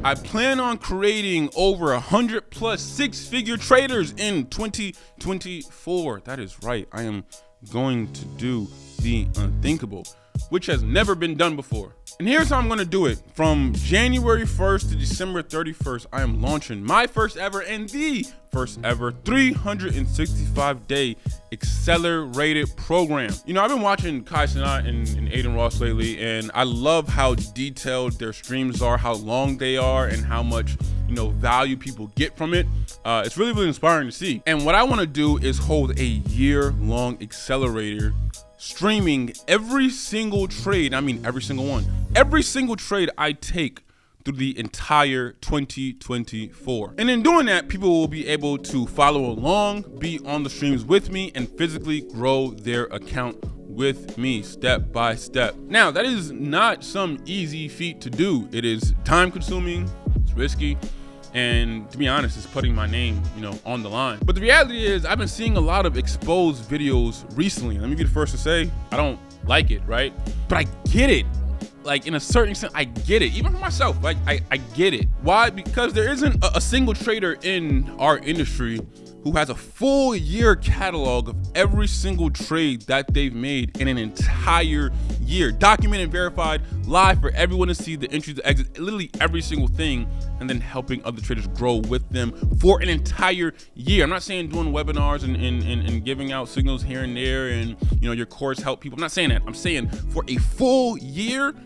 I plan on creating over 100 plus six-figure traders in 2024. That is right. I am going to do the unthinkable, which has never been done before. And here's how I'm gonna do it. From January 1st to December 31st, I am launching my first ever and the first ever 365-day accelerated program. You know, I've been watching Kai Cenat and Aiden Ross lately, and I love how detailed their streams are, how long they are, and how much, you know, value people get from it. It's really, really inspiring to see. And what I wanna do is hold a year-long accelerator streaming every single trade, I mean every single one, every single trade I take through the entire 2024. And in doing that, people will be able to follow along, be on the streams with me, and physically grow their account with me step by step. Now, that is not some easy feat to do. It is time consuming, it's risky, and to be honest, it's putting my name, you know, on the line. But the reality is, I've been seeing a lot of exposed videos recently. Let me be the first to say, I don't like it, right? But I get it. Like, in a certain extent, I get it. Even for myself, like, I get it. Why? Because there isn't a single trader in our industry who has a full year catalog of every single trade that they've made in an entire year, documented, verified, live for everyone to see, the entries, the exits, literally every single thing, and then helping other traders grow with them for an entire year. I'm not saying doing webinars and giving out signals here and there, and, you know, your course help people. I'm not saying that. I'm saying for a full year,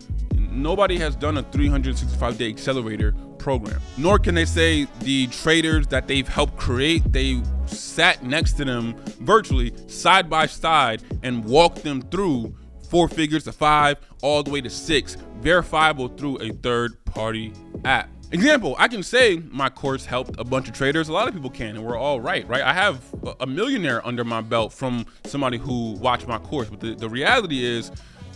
nobody has done a 365-day accelerator program, nor can they say the traders that they've helped create, they sat next to them virtually side by side and walked them through 4 figures to 5 all the way to 6, verifiable through a third-party app. Example, I can say my course helped a bunch of traders. A lot of people can, and we're all right? I have a millionaire under my belt from somebody who watched my course, but the reality is,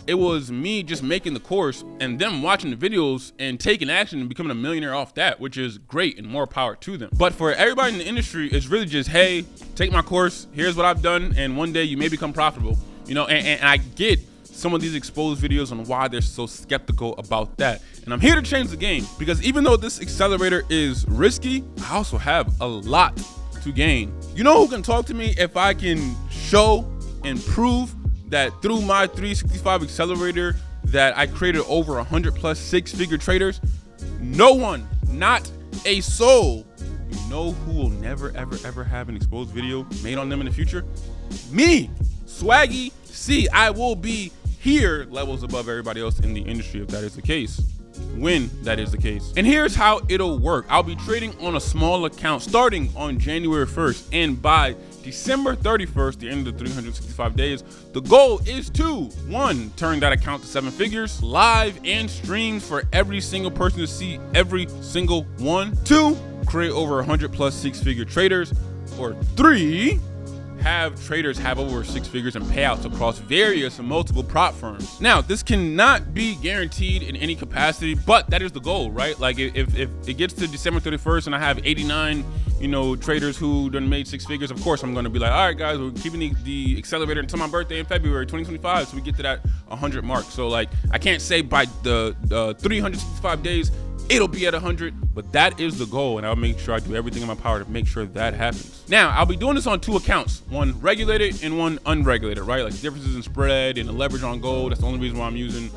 it was me just making the course and them watching the videos and taking action and becoming a millionaire off that, which is great and more power to them. But for everybody in the industry, it's really just, hey, take my course, here's what I've done, and one day you may become profitable. You know, and I get some of these exposed videos on why they're so skeptical about that. And I'm here to change the game, because even though this accelerator is risky, I also have a lot to gain. You know who can talk to me if I can show and prove that through my 365 accelerator that I created over 100 plus six-figure traders? No one, not a soul. You know who will never, ever have an exposed video made on them in the future? Me, Swaggy C. I will be here levels above everybody else in the industry if that is the case, when that is the case. And here's how it'll work. I'll be trading on a small account starting on January 1st, and by December 31st, the end of the 365 days, the goal is to, 1, turn that account to 7 figures, live and streamed for every single person to see every single one. 2, create over 100 plus six-figure traders. Or 3, have traders have over 6 figures in payouts across various and multiple prop firms. Now, this cannot be guaranteed in any capacity, but that is the goal, right? Like, if it gets to December 31st and I have 89, you know, traders who done made 6 figures, of course I'm gonna be like, all right guys, we're keeping the accelerator until my birthday in February 2025, so we get to that 100 mark. So like, I can't say by the 365 days it'll be at 100, but that is the goal, and I'll make sure I do everything in my power to make sure that happens. Now, I'll be doing this on 2 accounts, one regulated and one unregulated, right? Like, the differences in spread and the leverage on gold, that's the only reason why I'm using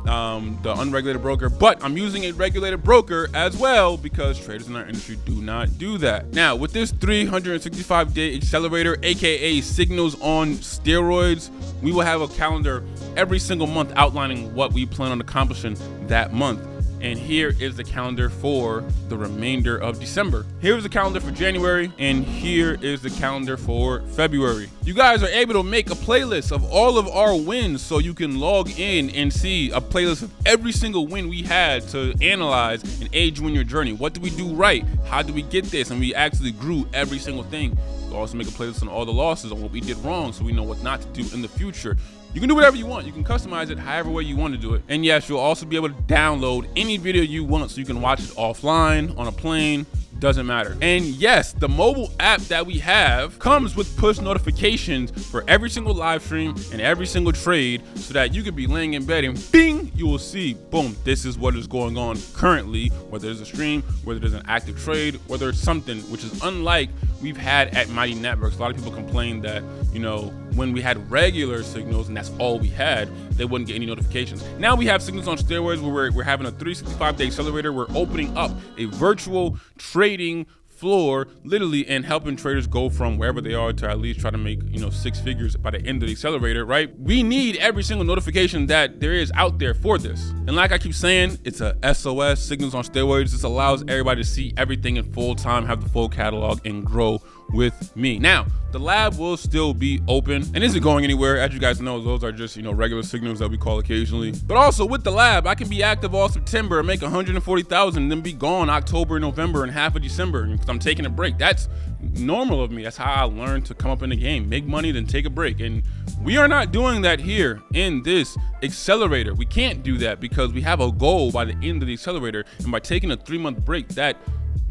the unregulated broker, but I'm using a regulated broker as well because traders in our industry do not do that. Now, with this 365-day accelerator, aka signals on steroids, we will have a calendar every single month outlining what we plan on accomplishing that month. And here is the calendar for the remainder of December. Here's the calendar for January, and here is the calendar for February. You guys are able to make a playlist of all of our wins, so you can log in and see a playlist of every single win we had to analyze and aid you in your journey. What did we do right? How did we get this? And we actually grew every single thing. We'll also make a playlist on all the losses, on what we did wrong, so we know what not to do in the future. You can do whatever you want. You can customize it however way you want to do it. And yes, you'll also be able to download any video you want, so you can watch it offline, on a plane, doesn't matter. And yes, the mobile app that we have comes with push notifications for every single live stream and every single trade, so that you could be laying in bed and bing, you will see, boom, this is what is going on currently, whether there's a stream, whether there's an active trade, whether it's something, which is unlike we've had at Mighty Networks. A lot of people complain that, you know, when we had regular signals and that's all we had, they wouldn't get any notifications. Now we have signals on steroids where we're having a 365-day accelerator. We're opening up a virtual trading floor, literally, and helping traders go from wherever they are to at least try to make, you know, 6 figures by the end of the accelerator, right? We need every single notification that there is out there for this. And like I keep saying, it's a SOS, signals on steroids. This allows everybody to see everything in full time, have the full catalog, and grow with me. Now, the lab will still be open and isn't going anywhere. As you guys know, those are just, you know, regular signals that we call occasionally. But also with the lab, I can be active all September and make 140,000, and then be gone October, November, and half of December because I'm taking a break. That's normal of me. That's how I learned to come up in the game, make money, then take a break. And we are not doing that here in this accelerator. We can't do that because we have a goal by the end of the accelerator, and by taking a 3-month break, that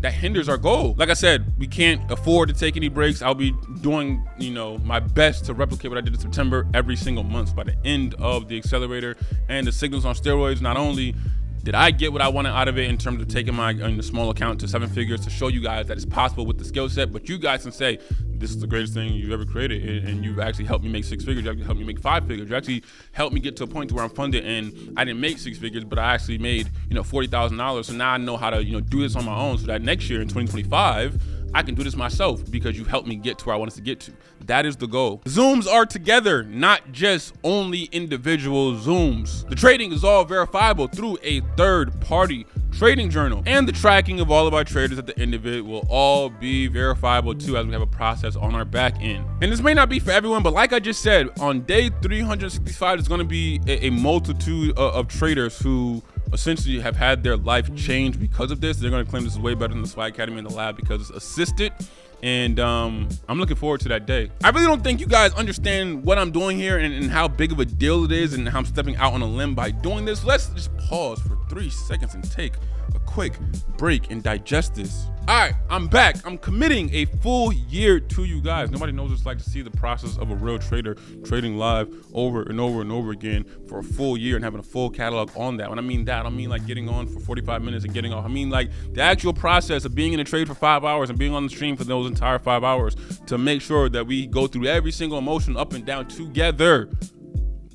hinders our goal. Like I said, we can't afford to take any breaks. I'll be doing, you know, my best to replicate what I did in September every single month. So by the end of the accelerator and the signals on steroids, not only did I get what I wanted out of it in terms of taking my small account to 7 figures to show you guys that it's possible with the skill set, but you guys can say, this is the greatest thing you've ever created, and you've actually helped me make 6 figures. You actually helped me make 5 figures. You actually helped me get to a point to where I'm funded, and I didn't make 6 figures, but I actually made, you know, $40,000. So now I know how to, you know, do this on my own, so that next year in 2025, I can do this myself because you helped me get to where I want us to get to. That is the goal. Zooms are together, not just only individual Zooms. The trading is all verifiable through a third-party trading journal, and the tracking of all of our traders at the end of it will all be verifiable too, as we have a process on our back end. And this may not be for everyone, but like I just said, on day 365, there's going to be a multitude of traders who essentially have had their life changed because of this. They're going to claim this is way better than the Swag Academy in the lab because it's assisted. And I'm looking forward to that day. I really don't think you guys understand what I'm doing here and how big of a deal it is and how I'm stepping out on a limb by doing this. Let's just pause for 3 seconds and take a quick break and digest this. All right, I'm back. I'm committing a full year to you guys. Nobody knows what it's like to see the process of a real trader trading live over and over and over again for a full year and having a full catalog on that. When I mean that, I don't mean like getting on for 45 minutes and getting off. I mean like the actual process of being in a trade for 5 hours and being on the stream for those entire 5 hours to make sure that we go through every single emotion up and down together.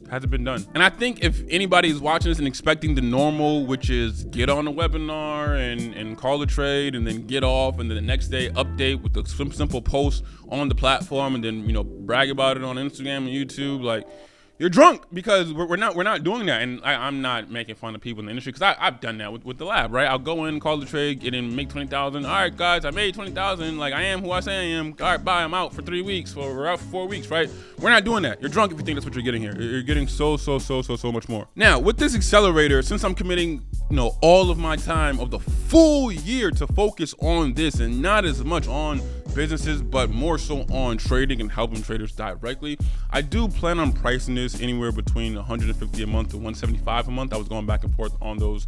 Hasn't been done. And I think if anybody is watching this and expecting the normal, which is get on a webinar and call a trade and then get off, and then the next day update with a simple post on the platform, and then, you know, brag about it on Instagram and YouTube, like, you're drunk, because we're not doing that. And I'm not making fun of people in the industry, because I've done that with the lab, right? I'll go in, call the trade, get in, make 20,000. All right, guys, I made 20,000. Like, I am who I say I am. All right, bye. I'm out for 3 weeks, or we're out for 4 weeks, right? We're not doing that. You're drunk if you think that's what you're getting here. You're getting so much more. Now, with this accelerator, since I'm committing, you know, all of my time of the full year to focus on this, and not as much on businesses, but more so on trading and helping traders directly, I do plan on pricing this anywhere between $150 a month to $175 a month. I was going back and forth on those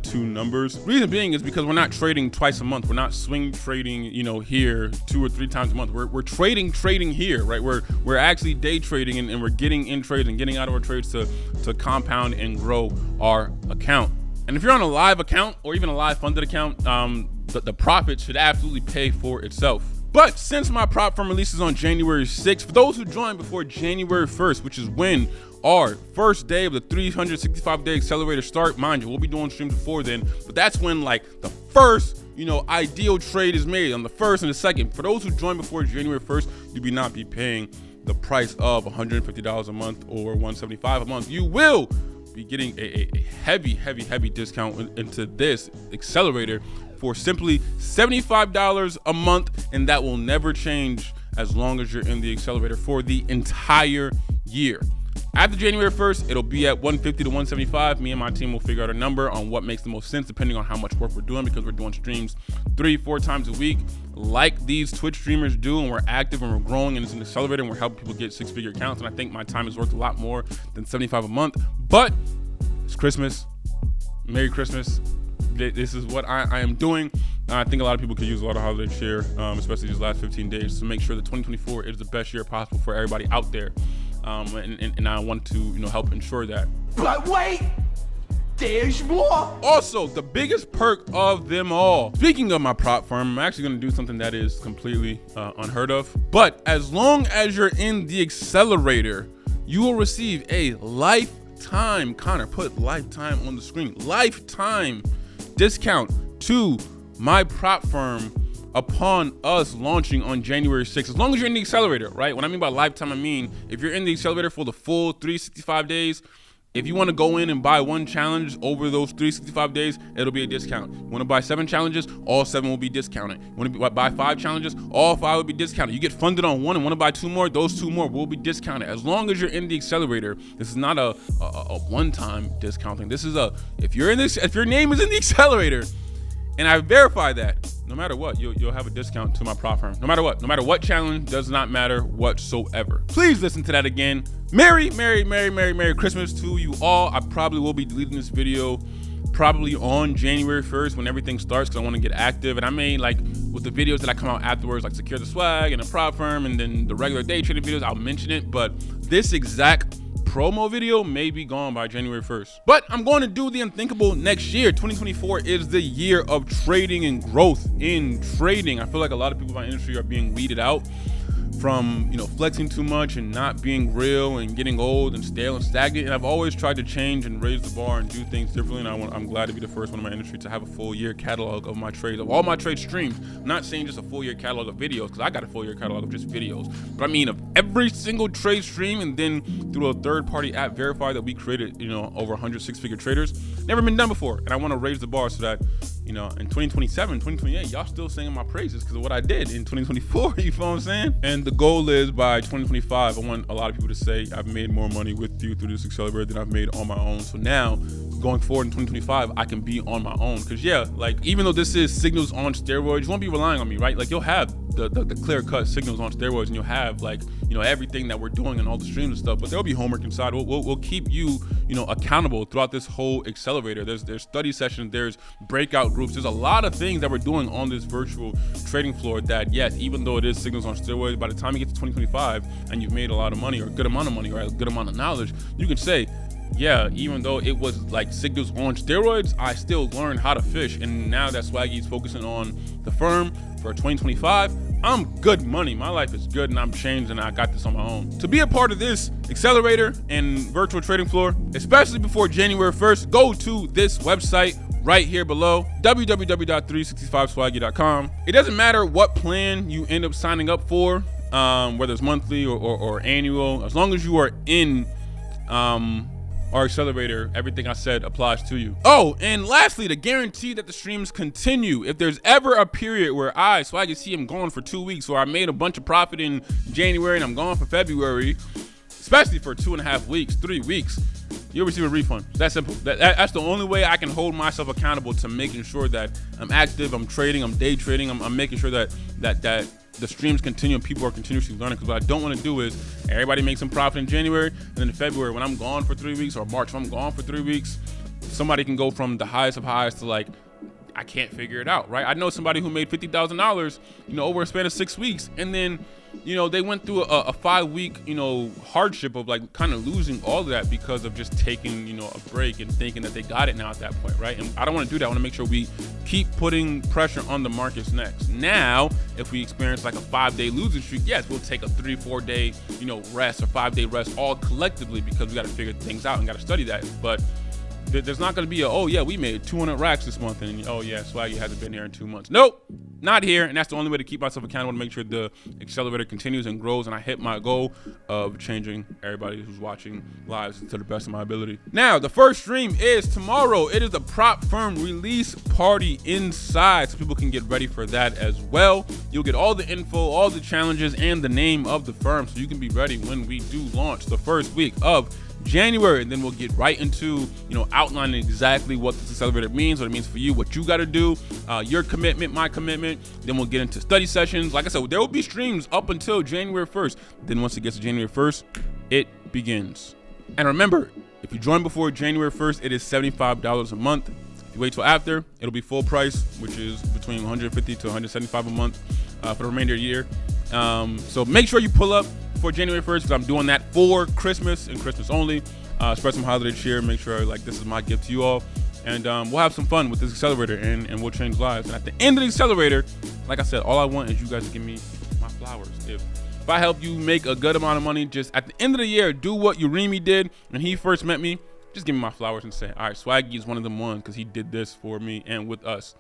2 numbers. Reason being is because we're not trading twice a month. We're not swing trading, you know, here 2 or 3 times a month. We're trading here, right? We're actually day trading, and we're getting in trades and getting out of our trades to compound and grow our account. And if you're on a live account or even a live funded account, the profit should absolutely pay for itself. But since my prop firm releases on January 6th, for those who join before January 1st, which is when our first day of the 365-day accelerator start, mind you, we'll be doing streams before then, but that's when like the first, you know, ideal trade is made on the 1st and the 2nd. For those who join before January 1st, you will not be paying the price of $150 a month or $175 a month. You will be getting a heavy discount into this accelerator for simply $75 a month, and that will never change as long as you're in the accelerator for the entire year. After January 1st, it'll be at $150 to $175. Me and my team will figure out a number on what makes the most sense depending on how much work we're doing, because we're doing streams 3-4 times a week like these Twitch streamers do, and we're active and we're growing, and it's an accelerator, and we're helping people get 6-figure accounts. And I think my time is worth a lot more than $75 a month. But it's Christmas. Merry Christmas. This is what I am doing. I think a lot of people could use a lot of holiday cheer, especially these last 15 days, to make sure that 2024 is the best year possible for everybody out there. And I want to, help ensure that. But wait, there's more. Also, the biggest perk of them all. Speaking of my prop firm, I'm actually going to do something that is completely unheard of. But as long as you're in the accelerator, you will receive a lifetime, Connor, put lifetime on the screen, lifetime discount to my prop firm upon us launching on January 6th. As long as you're in the accelerator, right? When I mean by lifetime, I mean if you're in the accelerator for the full 365 days, if you want to go in and buy one challenge over those 365 days, it'll be a discount. You want to buy 7 challenges, all 7 will be discounted. You want to buy 5 challenges, all 5 will be discounted. You get funded on one and want to buy 2 more, those 2 more will be discounted. As long as you're in the accelerator, this is not a one-time discounting. This is if your name is in the accelerator, and I verify that, no matter what, you'll have a discount to my prop firm. No matter what challenge, does not matter whatsoever. Please listen to that again. Merry Christmas to you all. I probably will be deleting this video probably on January 1st when everything starts, because I want to get active. And I may, with the videos that I come out afterwards, like secure the swag and the prop firm and then the regular day trading videos, I'll mention it. But this exact promo video may be gone by January 1st. But I'm going to do the unthinkable next year. 2024 is the year of trading and growth in trading. I feel like a lot of people in my industry are being weeded out from flexing too much and not being real and getting old and stale and stagnant. And I've always tried to change and raise the bar and do things differently. And I'm glad to be the first one in my industry to have a full year catalog of my trades, of all my trade streams. I'm not saying just a full year catalog of videos, because I got a full year catalog of just videos, but I mean of every single trade stream, and then through a third-party app verify that we created, over 100 six-figure traders. Never been done before. And I want to raise the bar so that, in 2027, 2028, y'all still singing my praises because of what I did in 2024, you feel what I'm saying? And the goal is by 2025, I want a lot of people to say, I've made more money with you through this accelerator than I've made on my own. So now, going forward in 2025, I can be on my own. Because even though this is signals on steroids, you won't be relying on me, right? You'll have the clear-cut signals on steroids, and you'll have everything that we're doing and all the streams and stuff, but there'll be homework inside. We'll keep you accountable throughout this whole accelerator. There's study sessions, there's breakout groups, there's a lot of things that we're doing on this virtual trading floor that, yes, even though it is signals on steroids, by the time you get to 2025 and you've made a lot of money or a good amount of money or a good amount of knowledge, you can say, yeah, even though it was like signals on steroids, I still learned how to fish. And now that Swaggy is focusing on the firm for 2025, I'm good money. My life is good and I'm changed and I got this on my own. To be a part of this accelerator and virtual trading floor, especially before January 1st, go to this website right here below, www.365swaggy.com. It doesn't matter what plan you end up signing up for, whether it's monthly or annual, as long as you are in our accelerator, everything I said applies to you. Oh, and lastly, to guarantee that the streams continue, if there's ever a period where I, Swaggy C, am gone for 2 weeks, or I made a bunch of profit in January and I'm gone for February, especially for 2.5 weeks, 3 weeks, you'll receive a refund. That's simple. That's the only way I can hold myself accountable to making sure that I'm active, I'm trading, I'm day trading, I'm making sure that the streams continue and people are continuously learning. Because what I don't want to do is everybody make some profit in January, and then in February when I'm gone for 3 weeks, or March when I'm gone for 3 weeks, somebody can go from the highest of highs to like, I can't figure it out, right? I know somebody who made $50,000, over a span of 6 weeks, and then, they went through a 5-week, hardship of like kind of losing all of that because of just taking, a break and thinking that they got it now at that point, right? And I don't want to do that. I want to make sure we keep putting pressure on the markets next. Now, if we experience like a 5-day losing streak, yes, we'll take a 3-4 day, rest or 5-day rest all collectively because we got to figure things out and got to study that. But there's not going to be oh yeah, we made 200 racks this month, and oh yeah, Swaggy hasn't been here in 2 months. Nope, not here. And that's the only way to keep myself accountable, to make sure the accelerator continues and grows and I hit my goal of changing everybody who's watching lives to the best of my ability. Now, the first stream is tomorrow. It is the prop firm release party inside, so people can get ready for that as well. You'll get all the info, all the challenges, and the name of the firm, so you can be ready when we do launch the first week of January. And then we'll get right into outlining exactly what this accelerator means, what it means for you, what you got to do, your commitment, my commitment. Then we'll get into study sessions. Like I said, there will be streams up until January 1st. Then once it gets to January 1st, it begins. And remember, if you join before January 1st, it is $75 a month. If you wait till after, it'll be full price, which is between 150 to 175 a month for the remainder of the year. So make sure you pull up for January 1st because I'm doing that for Christmas and Christmas only. Spread some holiday cheer. Make sure like this is my gift to you all. And we'll have some fun with this accelerator and we'll change lives. And at the end of the accelerator, like I said, all I want is you guys to give me my flowers. If I help you make a good amount of money, just at the end of the year, do what Yerppp did when he first met me. Just give me my flowers and say, all right, Swaggy is one of them ones because he did this for me and with us.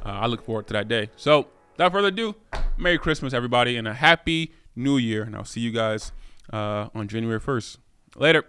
I look forward to that day. So without further ado, Merry Christmas, everybody, and a Happy New Year. And I'll see you guys on January 1st. Later.